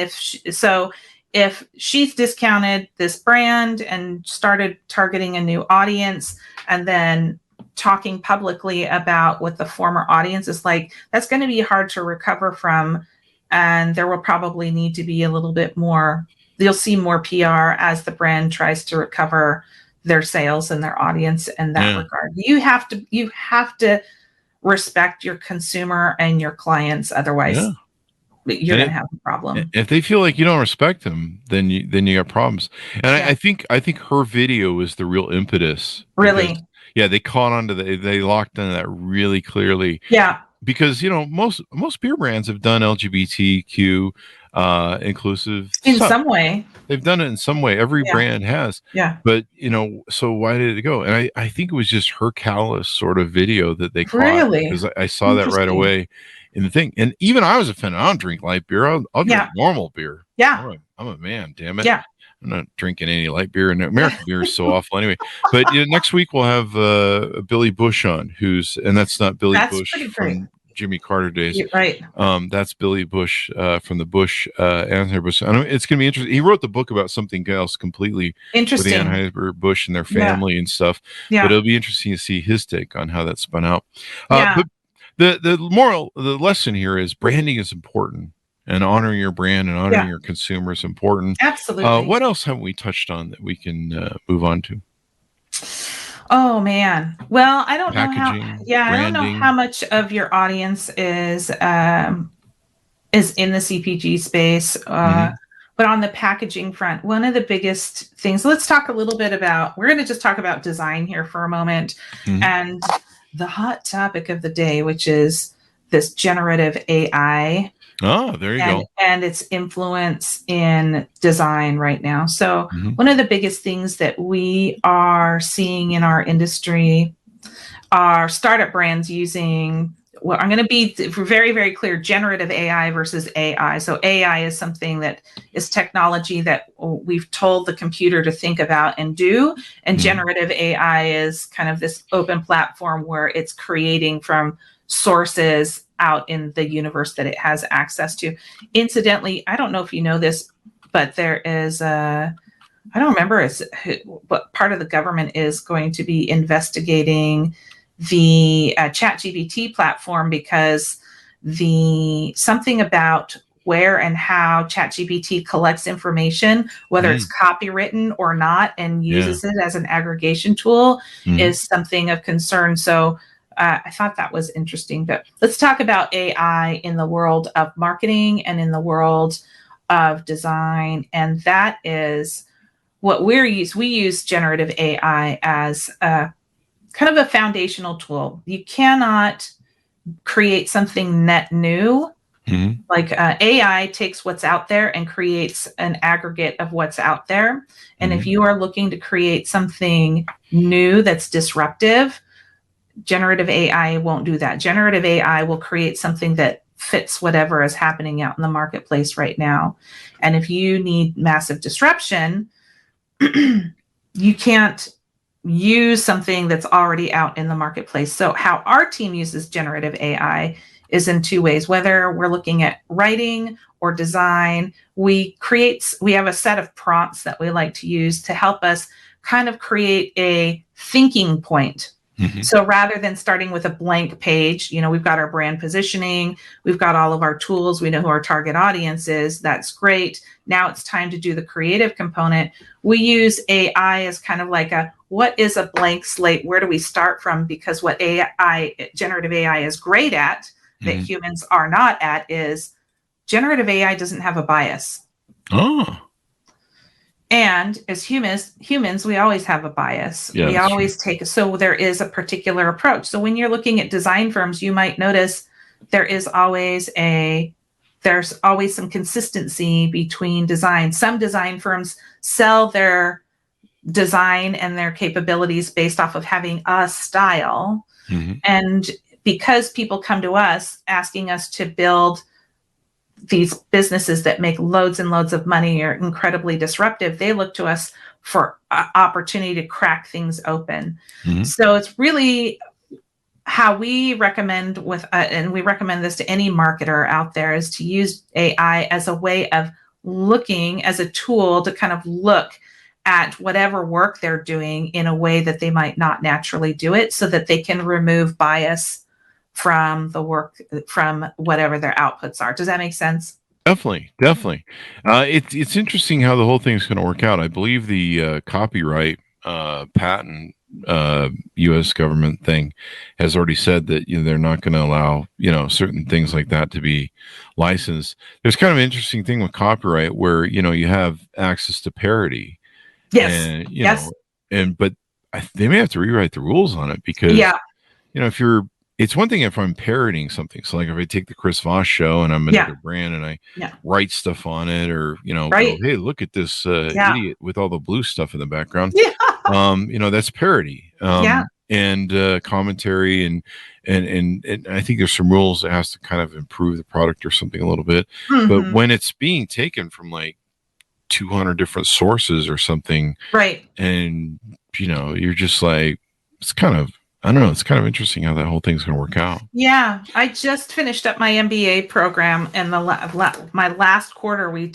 if she's discounted this brand and started targeting a new audience, and then talking publicly about what the former audience is like, that's going to be hard to recover from. And there will probably need to be a little bit more, you'll see more PR as the brand tries to recover their sales and their audience in that regard. You have to respect your consumer and your clients. Otherwise you're going to have a problem. If they feel like you don't respect them, then you got problems. And I think her video was the real impetus. Really? They caught onto they locked into that really clearly. Yeah. because most beer brands have done LGBTQ inclusive In stuff. some way. They've done it in some way. Every Yeah. brand has. Yeah. But, so why did it go? And I think it was just her callous sort of video that they caught, Really? because I saw that right Interesting. away in the thing. And even I was offended. I don't drink light beer. I'll drink Yeah. normal beer. Yeah. I'm a man, damn it. Yeah. I'm not drinking any light beer, and American beer is so awful anyway. But next week we'll have Billy Bush on, and that's not Billy That's Bush pretty great. from Jimmy Carter days. You're right. That's Billy Bush from the Bush Anheuser-Busch. It's going to be interesting. He wrote the book about something else completely with the Interesting. Anheuser-Busch and their family and stuff. Yeah. But it'll be interesting to see his take on how that spun out. Yeah. But the lesson here is branding is important, and honoring your brand and honoring your consumer is important. Absolutely. What else haven't we touched on that we can move on to? Oh man. Well, I don't know how. Packaging, Yeah, I don't know branding. how much of your audience is in the CPG space. But on the packaging front, one of the biggest things. Let's talk a little bit about. We're going to just talk about design here for a moment, and the hot topic of the day, which is this generative AI. Oh, there you go. And its influence in design right now. So one of the biggest things that we are seeing in our industry are startup brands using, well, I'm going to be very, very clear, generative AI versus AI. So AI is something that is technology that we've told the computer to think about and do. And generative AI is kind of this open platform where it's creating from sources out in the universe that it has access to. Incidentally, I don't know if you know this, but there is I don't remember what part of the government is going to be investigating the ChatGPT platform, because something about where and how ChatGPT collects information, whether it's copywritten or not, and uses it as an aggregation tool is something of concern. So I thought that was interesting. But let's talk about AI in the world of marketing and in the world of design. And that is what we use generative AI as a kind of a foundational tool. You cannot create something net new. Like AI takes what's out there and creates an aggregate of what's out there. And if you are looking to create something new that's disruptive, generative AI won't do that. Generative AI will create something that fits whatever is happening out in the marketplace right now. And if you need massive disruption, you can't use something that's already out in the marketplace. So how our team uses generative AI is in two ways. Whether we're looking at writing or design, we have a set of prompts that we like to use to help us kind of create a thinking point. So rather than starting with a blank page, we've got our brand positioning, we've got all of our tools, we know who our target audience is. That's great. Now it's time to do the creative component. We use AI as kind of like what is a blank slate? Where do we start from? Because what generative AI is great at, that humans are not at, is generative AI doesn't have a bias. Oh. And as humans, we always have a bias. Yeah, we always so there is a particular approach. So when you're looking at design firms, you might notice there's always some consistency between design. Some design firms sell their design and their capabilities based off of having a style. And because people come to us asking us to build these businesses that make loads and loads of money, are incredibly disruptive, they look to us for opportunity to crack things open. So it's really how we recommend and we recommend this to any marketer out there, is to use AI as a way of looking, as a tool to kind of look at whatever work they're doing in a way that they might not naturally do it, so that they can remove bias from the work, from whatever their outputs are. Does that make sense? Definitely. It's interesting how the whole thing's going to work out. I believe the copyright patent U.S. government thing has already said that they're not going to allow certain things like that to be licensed. There's kind of an interesting thing with copyright where you have access to parody. Yes. And but they may have to rewrite the rules on it, because if you're it's one thing if I'm parroting something. So like if I take the Chris Voss show and I'm another brand and I write stuff on it, or, go, hey, look at this idiot with all the blue stuff in the background. That's parody. And commentary and I think there's some rules that has to kind of improve the product or something a little bit. But when it's being taken from like 200 different sources or something, and you're just like, it's kind of, I don't know, it's kind of interesting how that whole thing's going to work out. Yeah, I just finished up my MBA program, and my last quarter we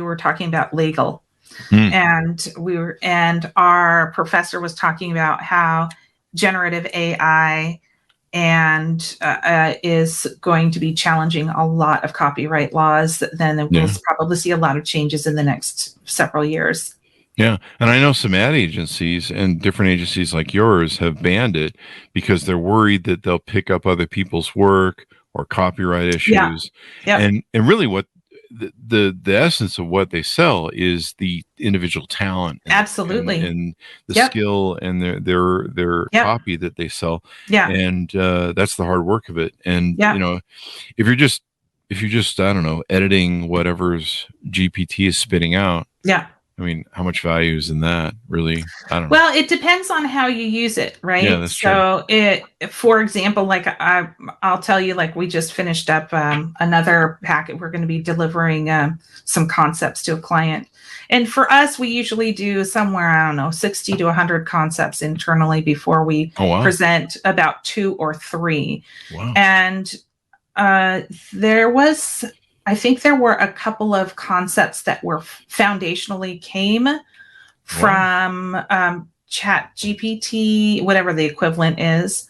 were talking about legal. And our professor was talking about how generative AI is going to be challenging a lot of copyright laws. Then we'll probably see a lot of changes in the next several years. Yeah. And I know some ad agencies and different agencies like yours have banned it because they're worried that they'll pick up other people's work or copyright issues. And really what the essence of what they sell is the individual talent and the skill and their copy that they sell. And that's the hard work of it. And if you're just I don't know, editing whatever's GPT is spitting out, I mean, how much value is in that, really? I don't know. Well, it depends on how you use it, right? Yeah, that's true. For example, like I'll tell you, like we just finished up another packet. We're going to be delivering some concepts to a client. And for us, we usually do somewhere, I don't know, 60 to 100 concepts internally before we present about 2 or 3. Wow. And I think there were a couple of concepts that were foundationally came from Chat GPT, whatever the equivalent is.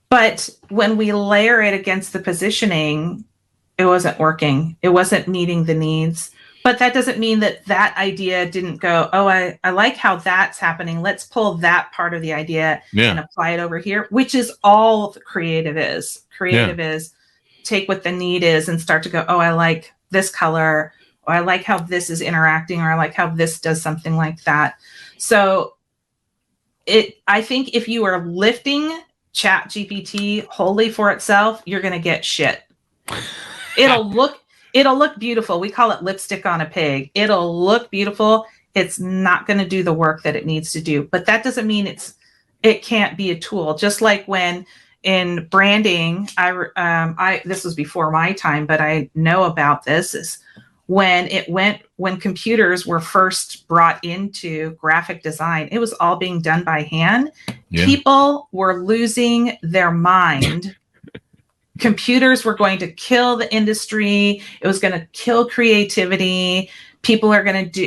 But when we layer it against the positioning, it wasn't working. It wasn't meeting the needs. But that doesn't mean that idea didn't go, I like how that's happening. Let's pull that part of the idea and apply it over here, which is all the creative is. Creative is take what the need is and start to go, I like this color, or I like how this is interacting, or I like how this does something like that. So I think if you are lifting Chat GPT wholly for itself, you're going to get shit. It'll look beautiful. We call it lipstick on a pig. It'll look beautiful. It's not going to do the work that it needs to do, but that doesn't mean it can't be a tool. Just like when in branding, this was before my time, but I know about this, is when computers were first brought into graphic design, it was all being done by hand. People were losing their mind. Computers were going to kill the industry. It was going to kill creativity. People are going to do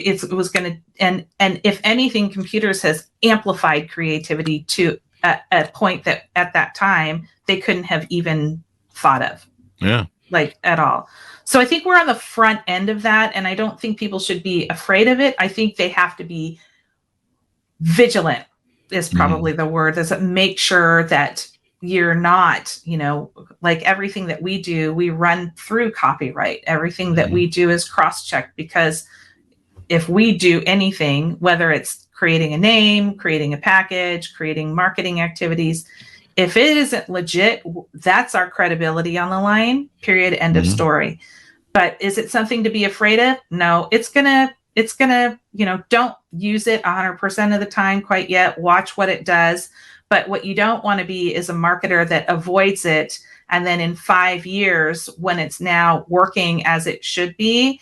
and if anything, computers has amplified creativity to a point that at that time they couldn't have even thought of. Like at all. So I think we're on the front end of that, and I don't think people should be afraid of it. I think they have to be vigilant is probably the word. Is make sure that you're not, like everything that we do, we run through copyright. Everything that we do is cross-checked, because if we do anything, whether it's creating a name, creating a package, creating marketing activities, if it isn't legit, that's our credibility on the line, period, end of story. But is it something to be afraid of? No, it's gonna, don't use it 100% of the time quite yet. Watch what it does. But what you don't want to be is a marketer that avoids it. And then in 5 years, when it's now working as it should be,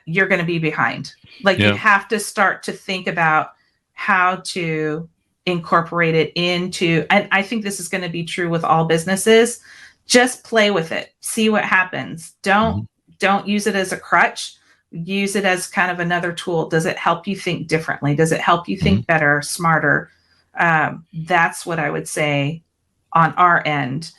you're going to be behind. Like you have to start to think about how to incorporate it into, and I think this is going to be true with all businesses. Just play with it. See what happens. Don't use it as a crutch. Use it as kind of another tool. Does it help you think differently? Does it help you think better, smarter? That's what I would say on our end.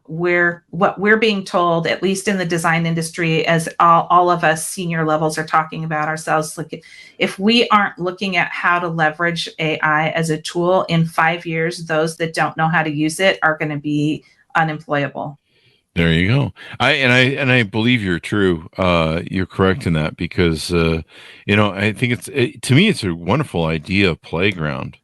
What we're being told, at least in the design industry, as all of us senior levels are talking about ourselves, like if we aren't looking at how to leverage AI as a tool in 5 years, those that don't know how to use it are going to be unemployable. There you go. I believe you're true. You're correct in that, because I think to me it's a wonderful idea of playground.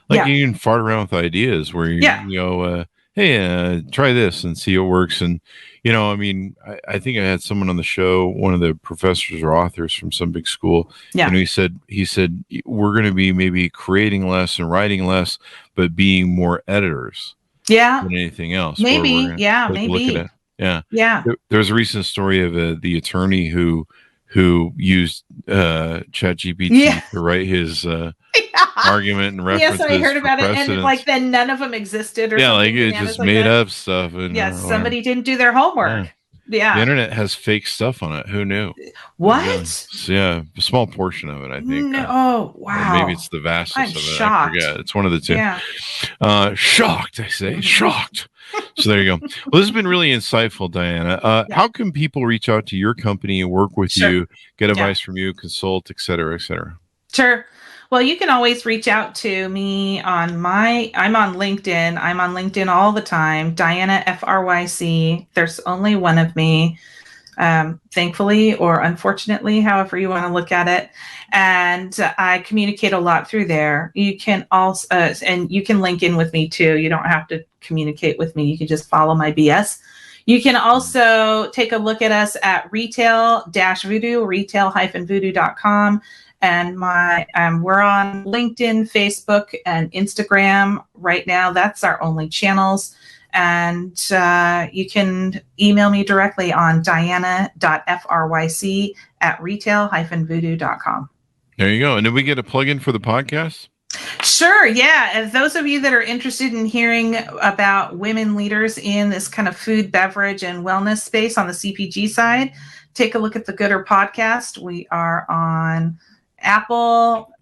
Like you can fart around with ideas where you go, hey, try this and see what works. And, I mean, I think I had someone on the show, one of the professors or authors from some big school. Yeah. He said, we're going to be maybe creating less and writing less, but being more editors Yeah. than anything else. Maybe. Yeah. Maybe. Look at it. Yeah. Yeah. There's a recent story of the attorney who used ChatGPT Yeah. to write his argument and references. Yes, I heard about it, precedents. and like then none of them existed, or yeah, something. like it just made up stuff. And somebody didn't do their homework. Yeah. The internet has fake stuff on it. Who knew? What? Yeah, a small portion of it, I think. No. Oh, wow. Maybe it's the vastest I'm of it. shocked. I forget. It's one of the two. Yeah. Shocked, I say. Shocked. So there you go. Well, this has been really insightful, Diana. How can people reach out to your company and work with you, get advice from you, consult, et cetera, et cetera? Sure. Well, you can always reach out to me I'm on LinkedIn. I'm on LinkedIn all the time. Diana Fryc. There's only one of me, thankfully, or unfortunately, however you want to look at it. And I communicate a lot through there. You can also, and you can link in with me too. You don't have to communicate with me. You can just follow my BS. You can also take a look at us at retail-voodoo, retail-voodoo.com. And we're on LinkedIn, Facebook, and Instagram right now. That's our only channels. And you can email me directly on diana.fryc@retail-voodoo.com. There you go. And did we get a plug-in for the podcast? Sure. Yeah. And those of you that are interested in hearing about women leaders in this kind of food, beverage, and wellness space on the CPG side, take a look at the Gooder podcast. We are on Apple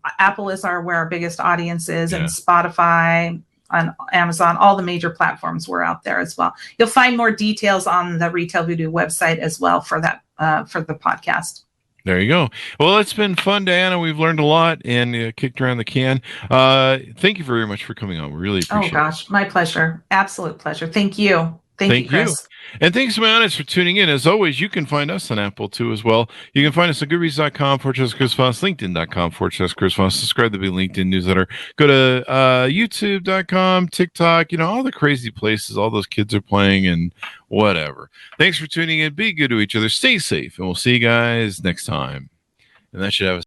is where our biggest audience is, and Spotify, on Amazon, all the major platforms we're out there as well. You'll find more details on the Retail Voodoo website as well for that, for the podcast. There you go. Well, it's been fun, Diana. We've learned a lot and kicked around the can. Thank you very much for coming on. We really appreciate it. Oh, gosh. My pleasure. Absolute pleasure. Thank you. Thank you, Chris. And thanks to my audience for tuning in. As always, you can find us on Apple too as well. You can find us at goodreads.com/Chris Voss, LinkedIn.com/Chris Voss. Subscribe to the LinkedIn newsletter. Go to YouTube.com, TikTok, all the crazy places all those kids are playing and whatever. Thanks for tuning in. Be good to each other. Stay safe. And we'll see you guys next time. And that should have